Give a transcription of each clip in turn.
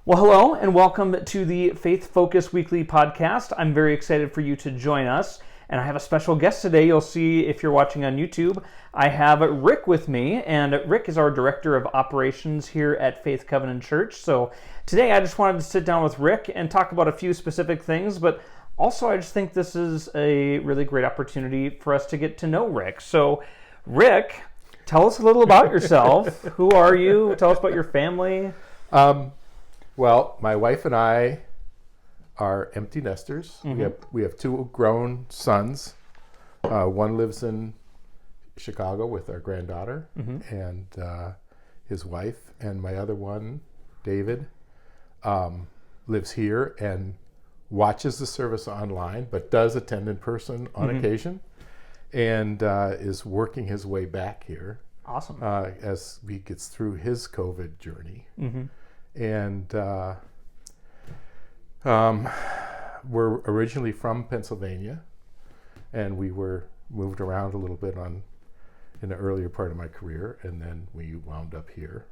Well, hello and welcome to the Faith Focus Weekly Podcast. I'm very excited for you to join us, and I have a special guest today. You'll see if you're watching on YouTube. I have Rick with me, and Rick is our Director of Operations here at Faith Covenant Church. So today I just wanted to sit down with Rick and talk about a few specific things, but also I just think this is a really great opportunity for us to get to know Rick. So Rick, tell us a little about yourself. Who are you? Tell us about your family. Well, my wife and I are empty nesters. Mm-hmm. We have two grown sons. One lives in Chicago with our granddaughter and his wife, and my other one, David, lives here and watches the service online, but does attend in person on occasion, and is working his way back here. Awesome. As he gets through his COVID journey. And we're originally from Pennsylvania, and we were moved around a little bit in the earlier part of my career, and then we wound up here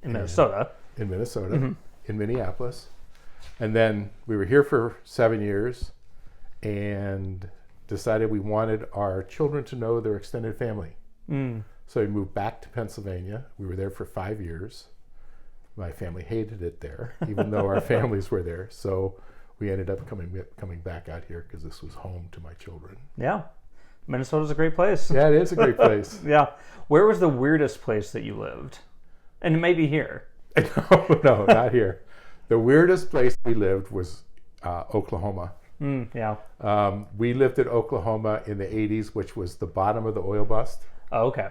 In Minnesota, in Minneapolis. And then we were here for 7 years and decided we wanted our children to know their extended family. So we moved back to Pennsylvania. We were there for 5 years. My family hated it there, even though our families were there. So we ended up coming back out here because this was home to my children. Yeah. Minnesota's a great place. Yeah, it is a great place. Yeah. Where was the weirdest place that you lived? And maybe here. No, not here. The weirdest place we lived was Oklahoma. Yeah. We lived in Oklahoma in the 80s, which was the bottom of the oil bust. Oh, okay.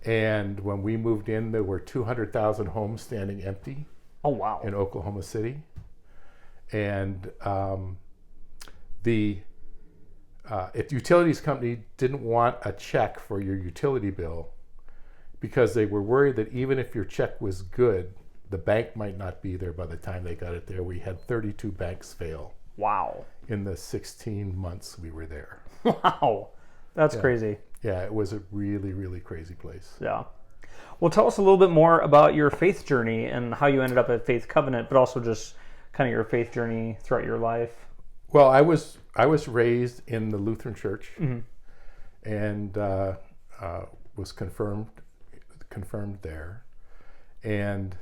And when we moved in, there were 200,000 homes standing empty. Oh, wow. In Oklahoma City. And the utilities company didn't want a check for your utility bill because they were worried that even if your check was good, the bank might not be there by the time they got it there. We had 32 banks fail. Wow. In the 16 months we were there. Wow. That's crazy. Yeah, it was a really, really crazy place. Yeah. Well, tell us a little bit more about your faith journey and how you ended up at Faith Covenant, but also just kind of your faith journey throughout your life. Well, I was raised in the Lutheran Church and was confirmed there. And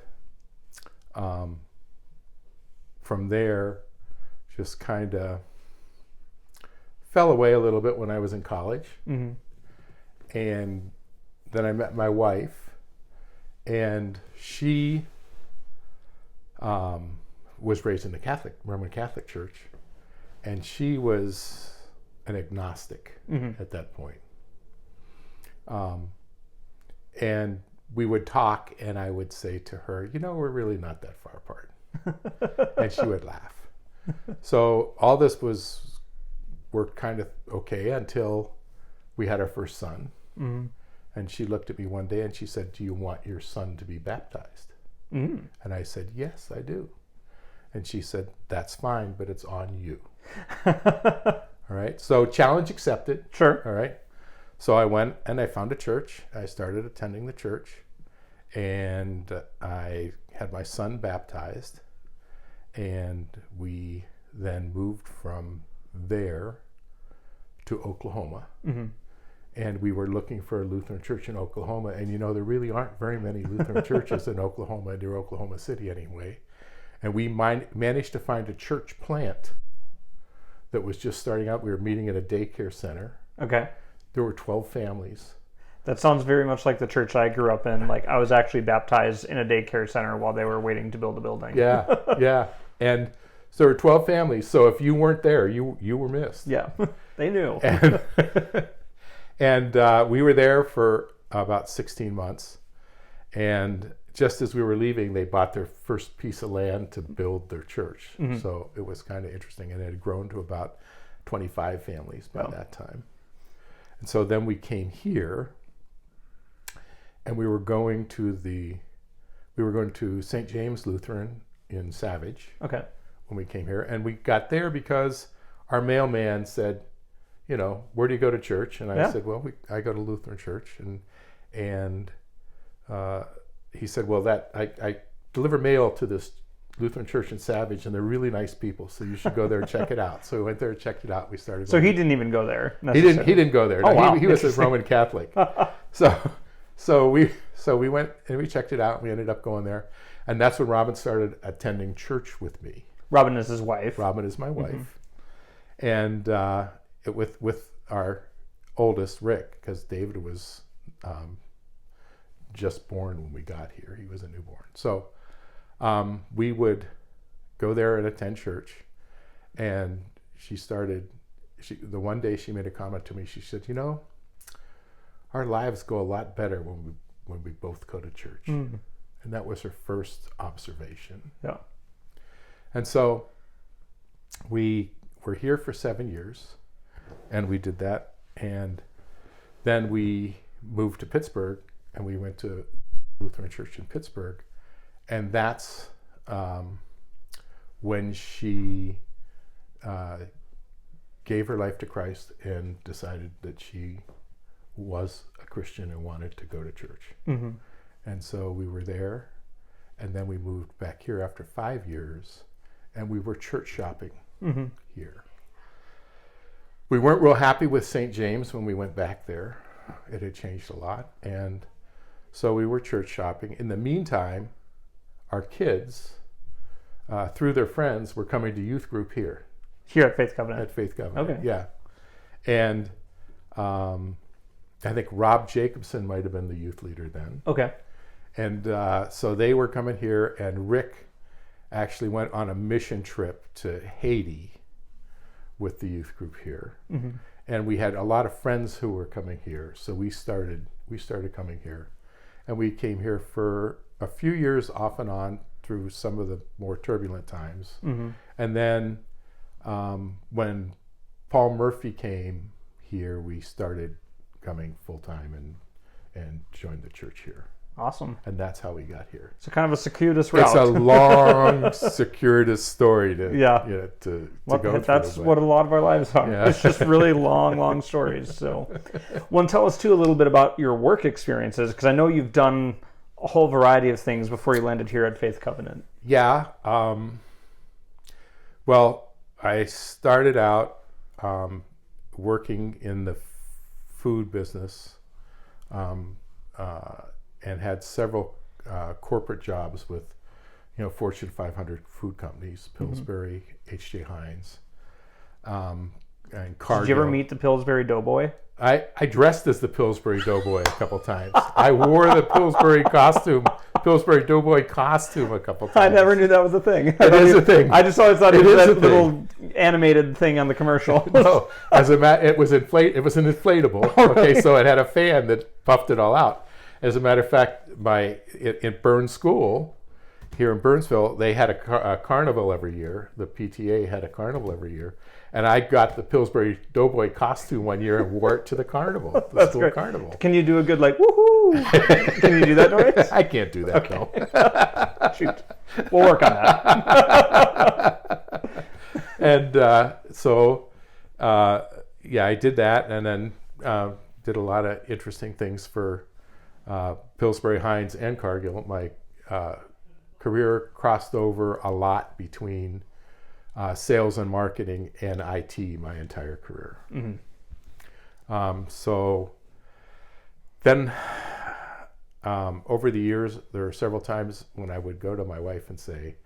from there, just kind of fell away a little bit when I was in college. And then I met my wife, and she was raised in the Roman Catholic Church, and she was an agnostic at that point. And we would talk, and I would say to her, we're really not that far apart. And she would laugh. So all this worked kind of okay until we had our first son. And she looked at me one day and she said, "Do you want your son to be baptized?" And I said, "Yes, I do." And she said, "That's fine, but it's on you." All right. So challenge accepted. Sure. All right. So I went and I found a church. I started attending the church, and I had my son baptized, and we then moved from there to Oklahoma. And we were looking for a Lutheran church in Oklahoma. And there really aren't very many Lutheran churches in Oklahoma, near Oklahoma City anyway. And we managed to find a church plant that was just starting out. We were meeting at a daycare center. Okay. There were 12 families. That sounds very much like the church I grew up in. Like, I was actually baptized in a daycare center while they were waiting to build a building. Yeah. And so there were 12 families. So if you weren't there, you were missed. Yeah, they knew. And we were there for about 16 months. And just as we were leaving, they bought their first piece of land to build their church. So it was kind of interesting. And it had grown to about 25 families by that time. And so then we came here, and we were going to St. James Lutheran in Savage. Okay. When we came here. And we got there because our mailman said, where do you go to church? And I said, well, I go to Lutheran church. And he said, well, I deliver mail to this Lutheran Church in Savage, and they're really nice people, so you should go there and check it out. So we went there and checked it out. We started. So he didn't even go there. He didn't go there. Oh, No, wow. He was a Roman Catholic. So we went and we checked it out. We ended up going there, and that's when Robin started attending church with me. Robin is his wife. Robin is my wife, and with our oldest Rick, because David was just born when we got here. He was a newborn. So we would go there and attend church, and the one day she made a comment to me. She said, our lives go a lot better when we both go to church. And that was her first observation. Yeah. And so we were here for 7 years, and we did that. And then we moved to Pittsburgh, and we went to Lutheran Church in Pittsburgh. And that's when she gave her life to Christ and decided that she was a Christian and wanted to go to church. Mm-hmm. And so we were there, and then we moved back here after 5 years, and we were church shopping here. We weren't real happy with St. James when we went back there. It had changed a lot, and so we were church shopping. In the meantime, our kids, through their friends, were coming to youth group here. Here at Faith Covenant? At Faith Covenant, Okay. yeah. And I think Rob Jacobson might have been the youth leader then. Okay. And so they were coming here, and Rick actually went on a mission trip to Haiti with the youth group here. Mm-hmm. And we had a lot of friends who were coming here, so we started coming here. And we came here for a few years off and on through some of the more turbulent times. Mm-hmm. And then when Paul Murphy came here, we started coming full-time and joined the church here. Awesome. And that's how we got here. So kind of a circuitous route. It's a long, circuitous story to go through. That's what a lot of our lives are. Yeah. It's just really long stories. So, well, tell us too a little bit about your work experiences, because I know you've done a whole variety of things before you landed here at Faith Covenant. Yeah. Well, I started out working in the food business. And had several corporate jobs with, Fortune 500 food companies, Pillsbury, H.J. Heinz, and Cargill. Did you ever meet the Pillsbury Doughboy? I dressed as the Pillsbury Doughboy a couple times. I wore the Pillsbury Doughboy costume a couple times. I never knew that was a thing. It is a thing. I just always thought it was that little animated thing on the commercial. No, it was an inflatable. Okay, so it had a fan that puffed it all out. As a matter of fact, in Burns School, here in Burnsville, they had a carnival every year. The PTA had a carnival every year. And I got the Pillsbury Doughboy costume one year and wore it to the carnival, the school carnival. Can you do a good, woohoo? Can you do that noise? I can't do that, no. Shoot. We'll work on that. And I did that, and then did a lot of interesting things for Pillsbury, Heinz, and Cargill. My career crossed over a lot between sales and marketing and IT my entire career. Mm-hmm. So then over the years, there were several times when I would go to my wife and say,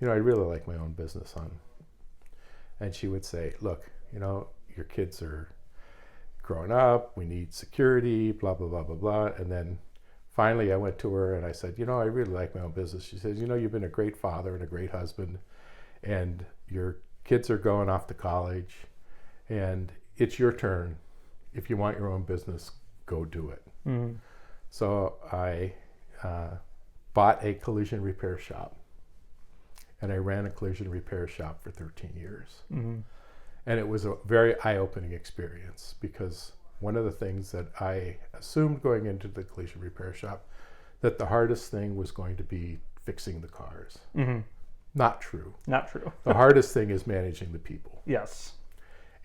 I really like my own business, hon. And she would say, look, your kids are growing up, we need security, blah, blah, blah, blah, blah. And then finally I went to her and I said, I really like my own business. She says, you've been a great father and a great husband, and your kids are going off to college, and it's your turn. If you want your own business, go do it. Mm-hmm. So I bought a collision repair shop, and I ran a collision repair shop for 13 years. Mm-hmm. And it was a very eye-opening experience, because one of the things that I assumed going into the collision repair shop, that the hardest thing was going to be fixing the cars. Mm-hmm. Not true. Not true. The hardest thing is managing the people. Yes.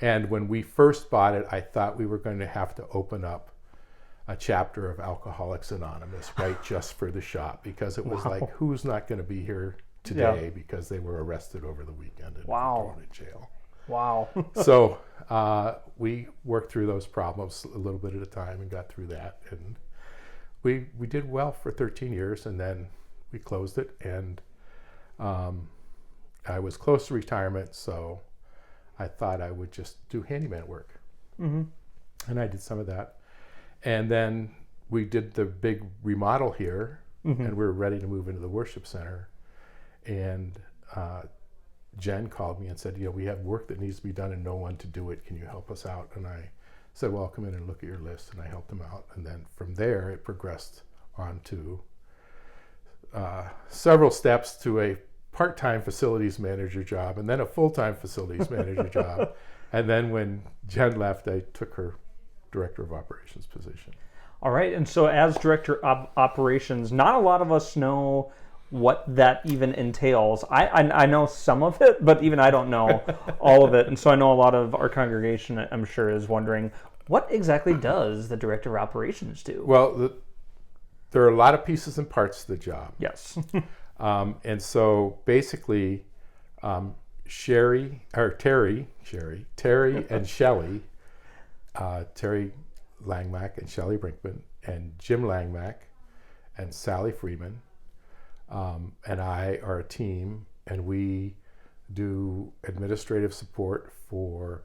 And when we first bought it, I thought we were going to have to open up a chapter of Alcoholics Anonymous, right, just for the shop, because it was like, who's not going to be here today because they were arrested over the weekend and Wow. thrown in jail. Wow. So we worked through those problems a little bit at a time and got through that. And we did well for 13 years, and then we closed it. And I was close to retirement, so I thought I would just do handyman work. Mm-hmm. And I did some of that. And then we did the big remodel here, Mm-hmm. and we were ready to move into the worship center. And Jen called me and said, we have work that needs to be done and no one to do it. Can you help us out? And I said, well, I'll come in and look at your list. And I helped them out. And then from there, it progressed on to several steps to a part-time facilities manager job, and then a full-time facilities manager job. And then when Jen left, I took her director of operations position. All right. And so as director of operations, not a lot of us know what that even entails. I know some of it, but even I don't know all of it. And so I know a lot of our congregation, I'm sure, is wondering, what exactly does the director of operations do? Well, there are a lot of pieces and parts to the job. Yes. And so basically, Terry and Shelley, Terry Langmack and Shelley Brinkman, and Jim Langmack and Sally Freeman, and I are a team, and we do administrative support for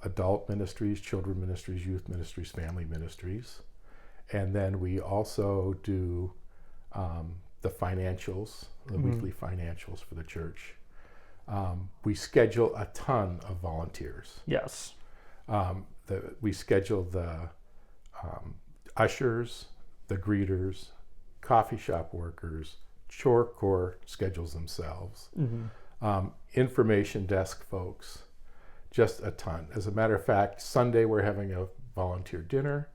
adult ministries, children ministries, youth ministries, family ministries. And then we also do the financials, the weekly financials for the church. We schedule a ton of volunteers. Yes. We schedule the ushers, the greeters, coffee shop workers, chore corps schedules themselves, information desk folks, just a ton. As a matter of fact, Sunday we're having a volunteer dinner.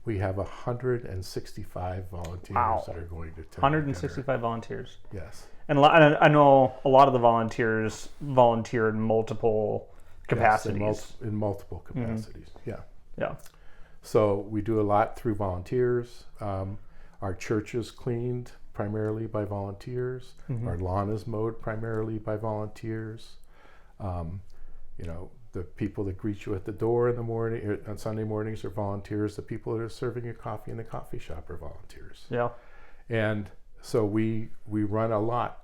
We have 165 volunteers that are going to attend 165 volunteers. Yes. And I know a lot of the volunteers volunteer in multiple capacities. Yes, in multiple capacities. Yeah. Yeah. So we do a lot through volunteers. Our church is cleaned primarily by volunteers. Our lawn is mowed primarily by volunteers. The people that greet you at the door in the morning, on Sunday mornings, are volunteers. The people that are serving you coffee in the coffee shop are volunteers. Yeah. And so we run a lot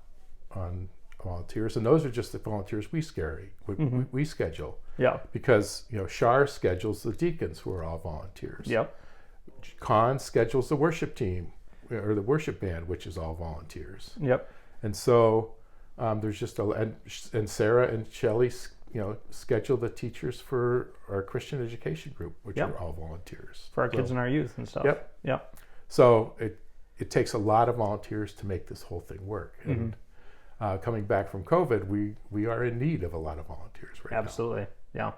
on volunteers, and those are just the volunteers we schedule. Yeah. Because Shar schedules the deacons, who are all volunteers. Yep. Con schedules the worship team or the worship band, which is all volunteers. Yep. And so there's just and Sarah and Shelley schedule the teachers for our Christian education group, which are all volunteers for our kids and our youth and stuff. Yep. Yep. So it takes a lot of volunteers to make this whole thing work. And coming back from COVID, we are in need of a lot of volunteers right now. Absolutely. Yeah.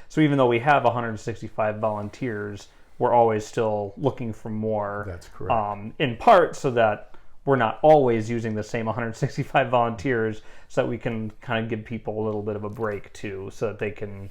So even though we have 165 volunteers, we're always still looking for more. That's correct. In part so that we're not always using the same 165 volunteers, so that we can kind of give people a little bit of a break too, so that they can,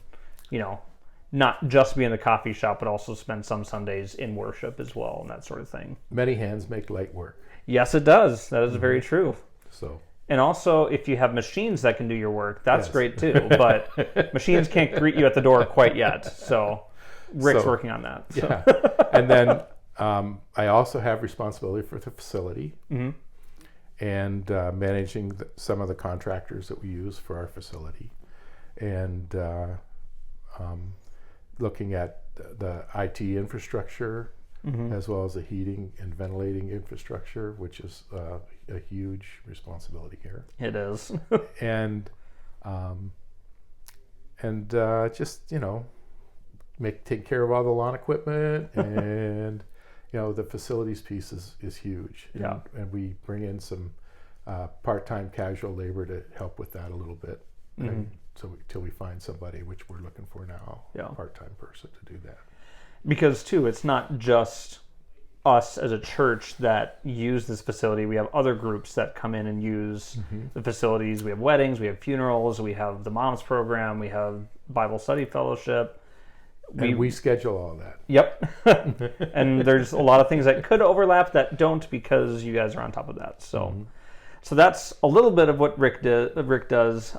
not just be in the coffee shop, but also spend some Sundays in worship as well, and that sort of thing. Many hands make light work. Yes, it does. That is very true. So. And also, if you have machines that can do your work, that's great too. But machines can't greet you at the door quite yet. So Rick's working on that. So. Yeah. And then I also have responsibility for the facility and managing some of the contractors that we use for our facility, and looking at the IT infrastructure, as well as the heating and ventilating infrastructure, which is a huge responsibility here. It is. and just take care of all the lawn equipment, and the facilities piece is huge. Yeah. And we bring in some part-time casual labor to help with that a little bit. Till we find somebody, which we're looking for now, a part-time person to do that. Because too, it's not just us as a church that use this facility. We have other groups that come in and use the facilities. We have weddings, we have funerals, we have the moms program, we have Bible study fellowship. We schedule all that. Yep. And there's a lot of things that could overlap that don't, because you guys are on top of that. So So that's a little bit of what Rick does.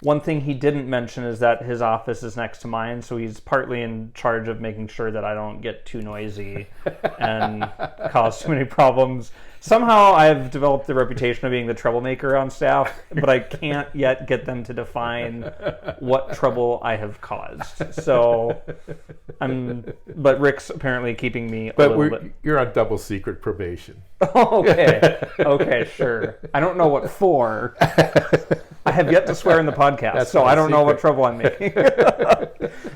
One thing he didn't mention is that his office is next to mine, so he's partly in charge of making sure that I don't get too noisy and cause too many problems. Somehow I've developed the reputation of being the troublemaker on staff, but I can't yet get them to define what trouble I have caused. So but Rick's apparently keeping me a little bit. You're on double secret probation. Okay, sure. I don't know what for. I have yet to swear in the podcast, so I don't know what trouble I'm making.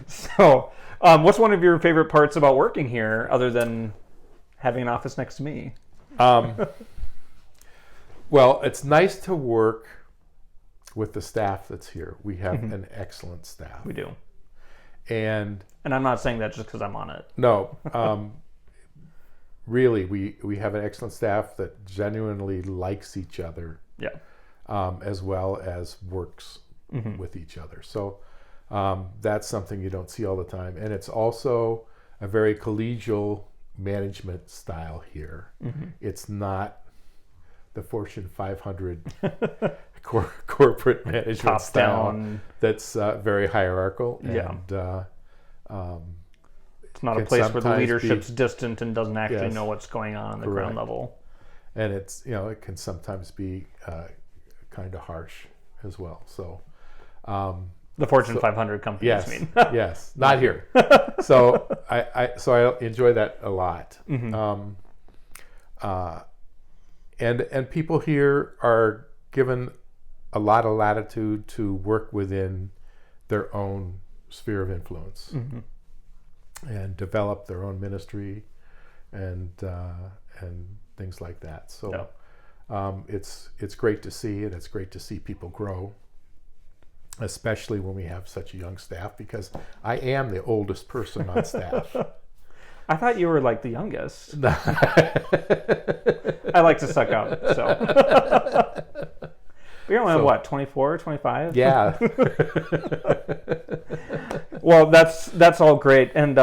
So, what's one of your favorite parts about working here, other than having an office next to me? Well, it's nice to work with the staff that's here. We have an excellent staff. We do. And I'm not saying that just because I'm on it. No. Really, we have an excellent staff that genuinely likes each other. Yeah. As well as works with each other. So that's something you don't see all the time. And it's also a very collegial management style here. It's not the Fortune 500 corporate management top style down. That's very hierarchical. Yeah. And it's not a place where the leadership's distant and doesn't actually know what's going on the ground level. And it's, it can sometimes be kind of harsh as well. So the Fortune 500 companies, yes, I mean. Yes, not here. So I enjoy that a lot. And people here are given a lot of latitude to work within their own sphere of influence and develop their own ministry and things like that. So it's great to see, and it's great to see people grow, especially when we have such a young staff, because I am the oldest person on staff. I thought you were like the youngest. I like to suck up, so. But you're only, what, 24, 25? Yeah. Well, that's all great. And,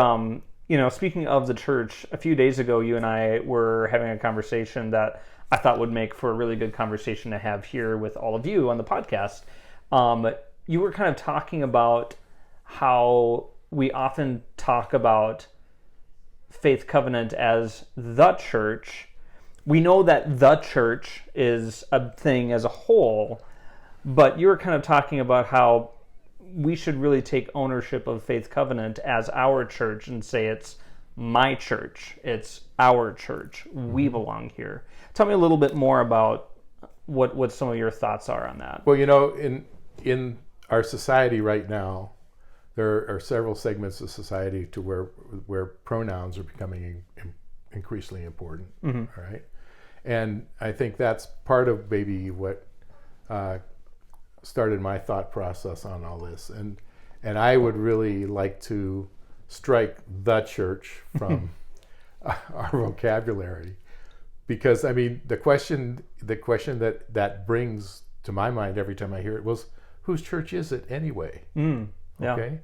speaking of the church, a few days ago, you and I were having a conversation that I thought would make for a really good conversation to have here with all of you on the podcast. You were kind of talking about how we often talk about Faith Covenant as the church. We know that the church is a thing as a whole, but you were kind of talking about how we should really take ownership of Faith Covenant as our church and say it's my church, it's our church, we belong here. Tell me a little bit more about what some of your thoughts are on that. Well, in our society right now, there are several segments of society to where pronouns are becoming increasingly important. All right, and I think that's part of maybe what started my thought process on all this. And I would really like to strike the church from our vocabulary, because I mean the question that brings to my mind every time I hear it was, whose church is it anyway? Yeah. Okay,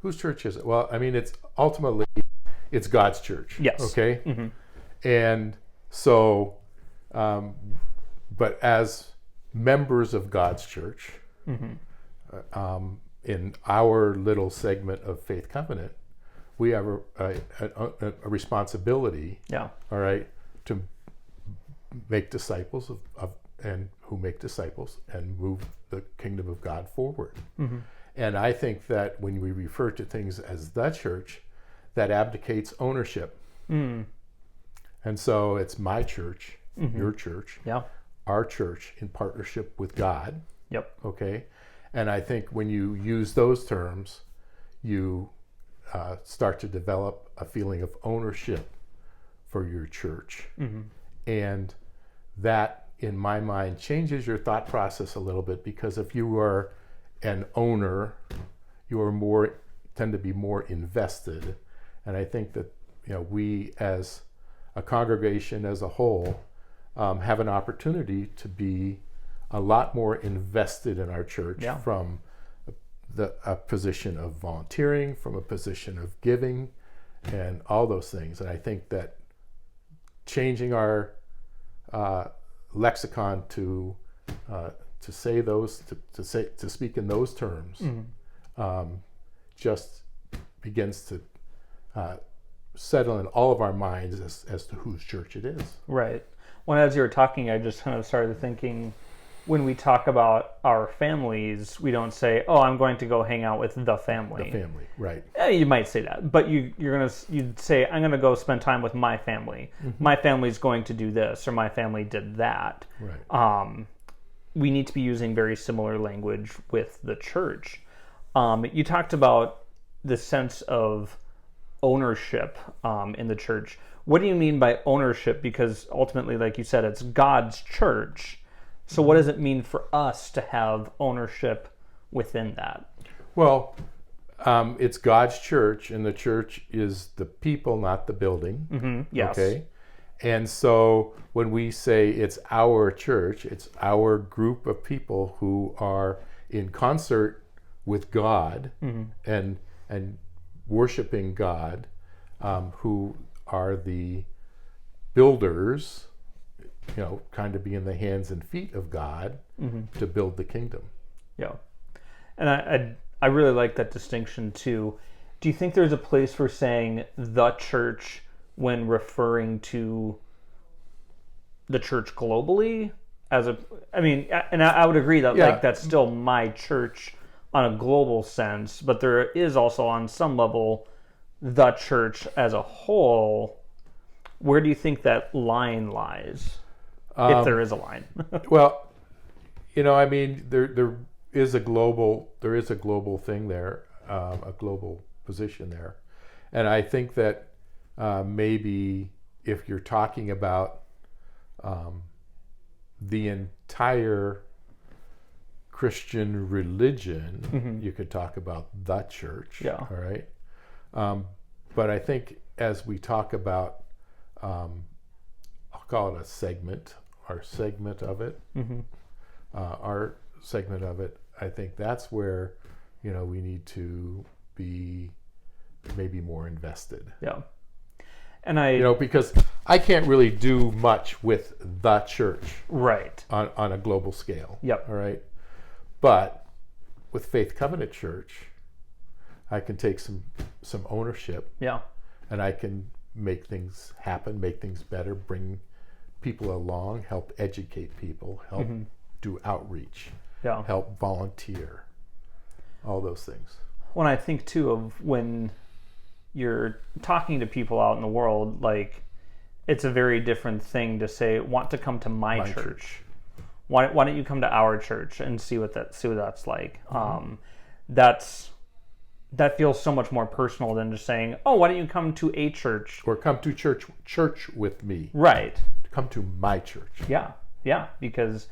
whose church is it? Well, I mean, it's ultimately God's church. Yes. Okay. And so, but as members of God's church, in our little segment of Faith Covenant, we have a responsibility. Yeah. All right, to make disciples and who make disciples and move the kingdom of God forward. And I think that when we refer to things as the church, that abdicates ownership. And so it's my church, your church, our church in partnership with God. Yep. Okay. And I think when you use those terms, you start to develop a feeling of ownership for your church. And that, in my mind, changes your thought process a little bit, because if you are an owner, you are tend to be more invested. And I think that we as a congregation as a whole have an opportunity to be a lot more invested in our church from a position of volunteering, from a position of giving, and all those things. And I think that changing our lexicon to say those to speak in those terms just begins to settle in all of our minds as to whose church it is. Right. Well, as you were talking, I just kind of started thinking, when we talk about our families, we don't say, "Oh, I'm going to go hang out with the family." The family, right? You might say that, but you'd say, "I'm going to go spend time with my family. My family's going to do this, or my family did that." Right. We need to be using very similar language with the church. You talked about the sense of ownership in the church. What do you mean by ownership? Because ultimately, like you said, it's God's church. So what does it mean for us to have ownership within that? Well, it's God's church, and the church is the people, not the building. Yes. Okay. And so when we say it's our church, it's our group of people who are in concert with God and worshiping God, who are the builders, kind of being the hands and feet of God to build the kingdom. Yeah. And I really like that distinction too. Do you think there's a place for saying the church when referring to the church globally? I would agree that that's still my church on a global sense, but there is also on some level the church as a whole. Where do you think that line lies? If there is a line. Well, there is a global thing there, a global position there, and I think that maybe if you're talking about the entire Christian religion, you could talk about the church. Yeah. All right. But I think as we talk about, I'll call it a segment. Our segment of it, I think that's where, we need to be maybe more invested. Yeah. And because I can't really do much with the church. Right. On a global scale. Yep. All right. But with Faith Covenant Church, I can take some ownership. Yeah. And I can make things happen, make things better, bring people along, help educate people, help do outreach, help volunteer, all those things. When I think too of when you're talking to people out in the world, like, it's a very different thing to say, want to come to my church. Why don't you come to our church and see what that's like? That feels so much more personal than just saying, "Oh, why don't you come to a church?" Or come to church with me. Right. Come to my church. Yeah, because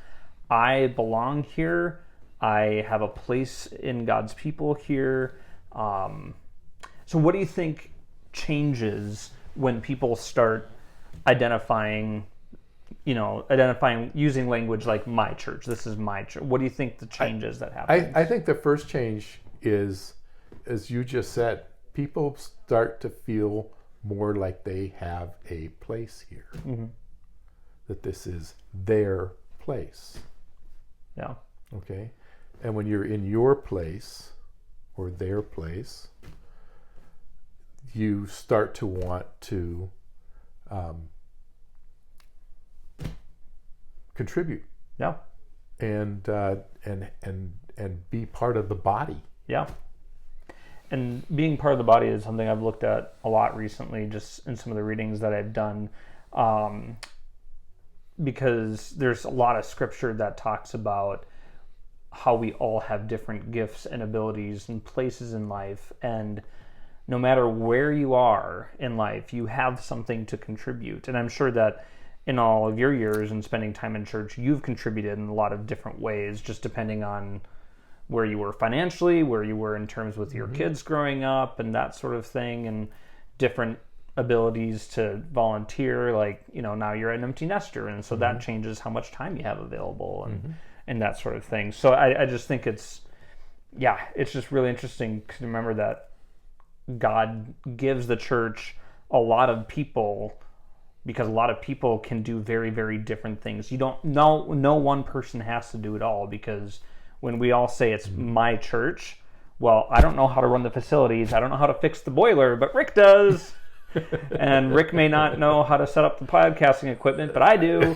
I belong here. I have a place in God's people here. So what do you think changes when people start identifying, using language like my church? This is my church. What do you think the changes that happen? I think the first change is, as you just said, people start to feel more like they have a place here. That this is their place. Yeah. Okay? And when you're in your place or their place, you start to want to contribute. Yeah. And be part of the body. Yeah. And being part of the body is something I've looked at a lot recently, just in some of the readings that I've done. Because there's a lot of scripture that talks about how we all have different gifts and abilities and places in life, and no matter where you are in life, you have something to contribute. And I'm sure that in all of your years and spending time in church, you've contributed in a lot of different ways, just depending on where you were financially, where you were in terms with your kids growing up and that sort of thing, and different abilities to volunteer. Like, now you're an empty nester, and so that changes how much time you have available and that sort of thing. So I just think it's just really interesting to remember that God gives the church a lot of people because a lot of people can do very, very different things. You don't, no one person has to do it all, because when we all say it's my church, well, I don't know how to run the facilities, I don't know how to fix the boiler, but Rick does. And Rick may not know how to set up the podcasting equipment, but I do.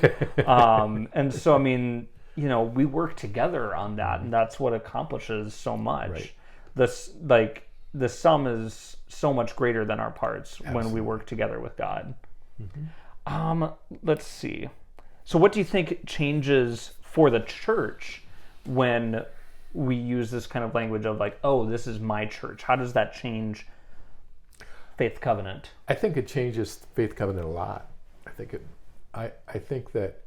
And so, I mean, we work together on that, and that's what accomplishes so much. Right. The sum is so much greater than our parts. Absolutely. When we work together with God. Mm-hmm. Let's see. So what do you think changes for the church when we use this kind of language of like, oh, this is my church? How does that change Faith Covenant? I think it changes Faith Covenant a lot. I think that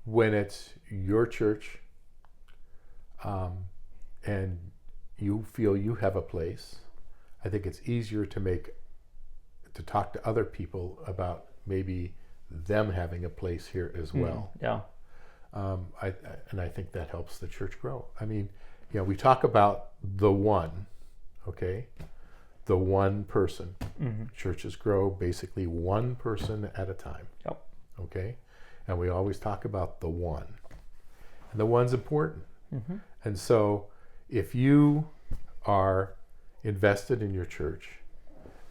when it's your church, and you feel you have a place, I think it's easier to talk to other people about maybe them having a place here as well. Yeah. I think that helps the church grow. I mean, we talk about the one, okay? The one person. Mm-hmm. Churches grow basically one person at a time. Yep. Okay? And we always talk about the one. And the one's important. Mm-hmm. And so if you are invested in your church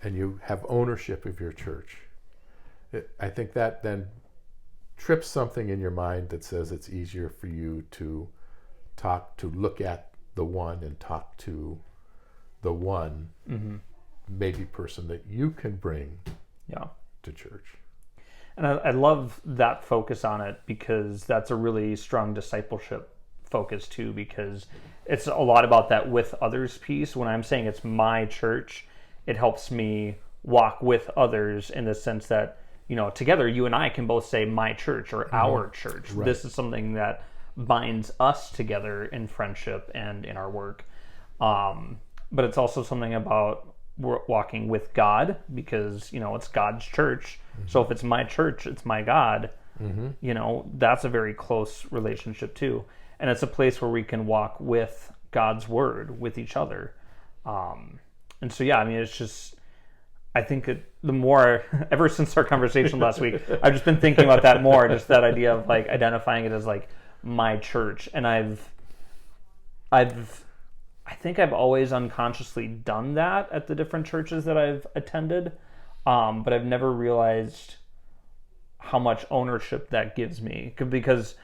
and you have ownership of your church, I think that then trips something in your mind that says it's easier for you to look at the one and talk to the one, mm-hmm. maybe person that you can bring to church. And I love that focus on it, because that's a really strong discipleship focus too, because it's a lot about that with others piece. When I'm saying it's my church, it helps me walk with others in the sense that, together you and I can both say my church or our church. Right. This is something that binds us together in friendship and in our work. But it's also something about walking with God, because, it's God's church. Mm-hmm. So if it's my church, it's my God. Mm-hmm. That's a very close relationship too. And it's a place where we can walk with God's word with each other. And so, it's just, I think the more, ever since our conversation last week, I've just been thinking about that more, just that idea of like identifying it as like my church. And I think I've always unconsciously done that at the different churches that I've attended. But I've never realized how much ownership that gives me, because,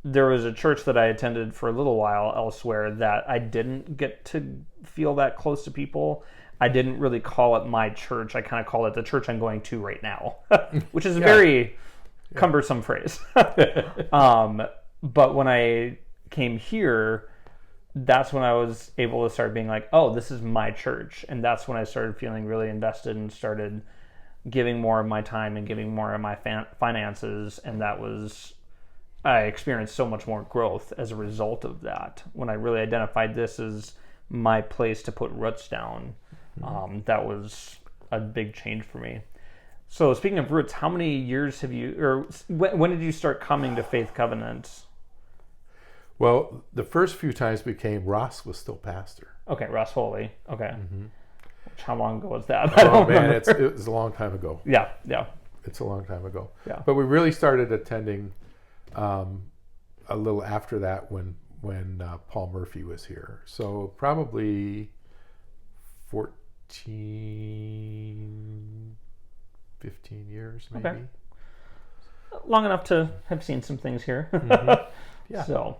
there was a church that I attended for a little while elsewhere that I didn't get to feel that close to people. I didn't really call it my church. I kind of call it the church I'm going to right now, which is a very cumbersome phrase. But when I came here, that's when I was able to start being like, oh, this is my church. And that's when I started feeling really invested and started giving more of my time and giving more of my finances. And I experienced so much more growth as a result of that. When I really identified this as my place to put roots down, that was a big change for me. So speaking of roots, how many years have you, or when did you start coming to Faith Covenant? Well, the first few times we came, Ross was still pastor. Okay, Ross Foley. Okay. Mm-hmm. How long ago was that? It was a long time ago. Yeah. It's a long time ago. Yeah. But we really started attending a little after that when Paul Murphy was here. So probably 15 years maybe. Okay. Long enough to have seen some things here. Mm-hmm. Yeah. So,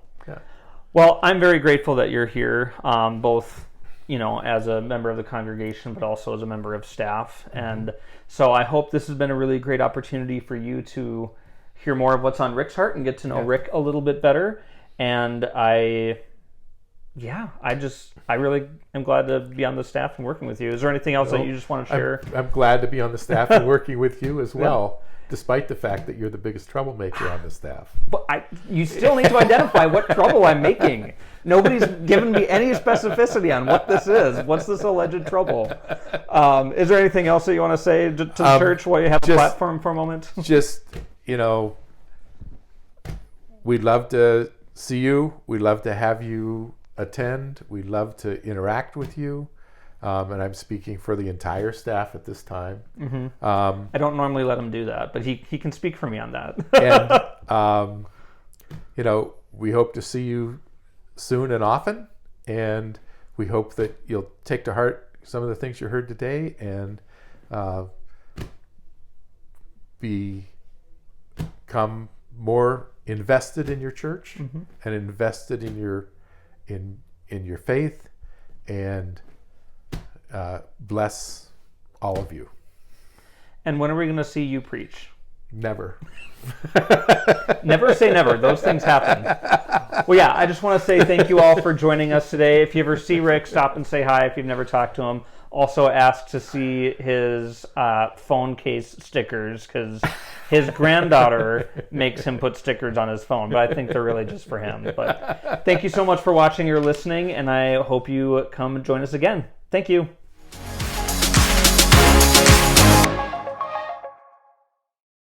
well, I'm very grateful that you're here, both, as a member of the congregation, but also as a member of staff. Mm-hmm. And so I hope this has been a really great opportunity for you to hear more of what's on Rick's heart and get to know Rick a little bit better. And I really am glad to be on the staff and working with you. Is there anything else that you just want to share? I'm glad to be on the staff and working with you as well, despite the fact that you're the biggest troublemaker on the staff. But you still need to identify what trouble I'm making. Nobody's given me any specificity on what this is. What's this alleged trouble? Is there anything else that you want to say to the church while you have a platform for a moment? Just, we'd love to see you. We'd love to have you attend. We'd love to interact with you. And I'm speaking for the entire staff at this time. I don't normally let him do that, but he can speak for me on that. And, we hope to see you soon and often. And we hope that you'll take to heart some of the things you heard today and become more invested in your church and invested in your faith, and bless all of you. And when are we going to see you preach? Never. Never say never. Those things happen. Well, yeah, I just want to say thank you all for joining us today. If you ever see Rick, stop and say hi if you've never talked to him. Also ask to see his phone case stickers, because his granddaughter makes him put stickers on his phone, but I think they're really just for him. But thank you so much for watching or listening, and I hope you come join us again. Thank you.